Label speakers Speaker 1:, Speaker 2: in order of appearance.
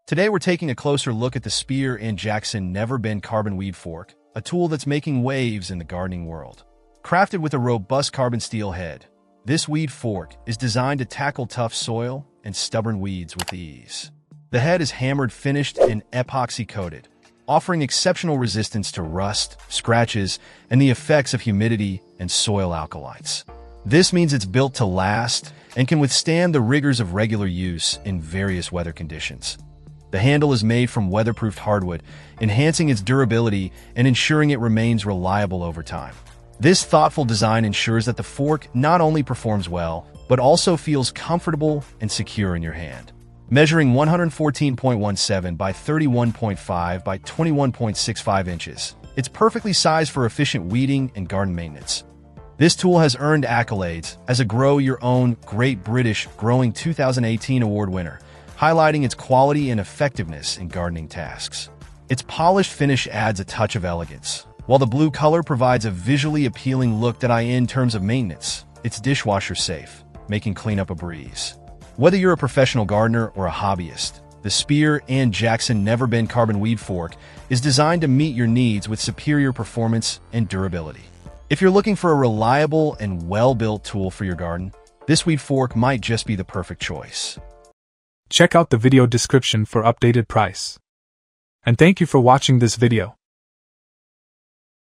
Speaker 1: Today we're taking a closer look at the Spear & Jackson Neverbend carbon weed fork, a tool that's making waves in the gardening world. Crafted with a robust carbon steel head, this weed fork is designed to tackle tough soil and stubborn weeds with ease. The head is hammered finished and epoxy-coated, offering exceptional resistance to rust, scratches, and the effects of humidity and soil alkalites. This means it's built to last and can withstand the rigors of regular use in various weather conditions. The handle is made from weatherproofed hardwood, enhancing its durability and ensuring it remains reliable over time. This thoughtful design ensures that the fork not only performs well, but also feels comfortable and secure in your hand. Measuring 114.17 by 31.5 by 21.65 inches, it's perfectly sized for efficient weeding and garden maintenance. This tool has earned accolades as a Grow Your Own Great British Growing 2018 award winner, highlighting its quality and effectiveness in gardening tasks. Its polished finish adds a touch of elegance, while the blue color provides a visually appealing look that in terms of maintenance, it's dishwasher safe, making cleanup a breeze. Whether you're a professional gardener or a hobbyist, the Spear & Jackson Neverbend carbon weed fork is designed to meet your needs with superior performance and durability. If you're looking for a reliable and well-built tool for your garden, this weed fork might just be the perfect choice.
Speaker 2: Check out the video description for updated price. And thank you for watching this video.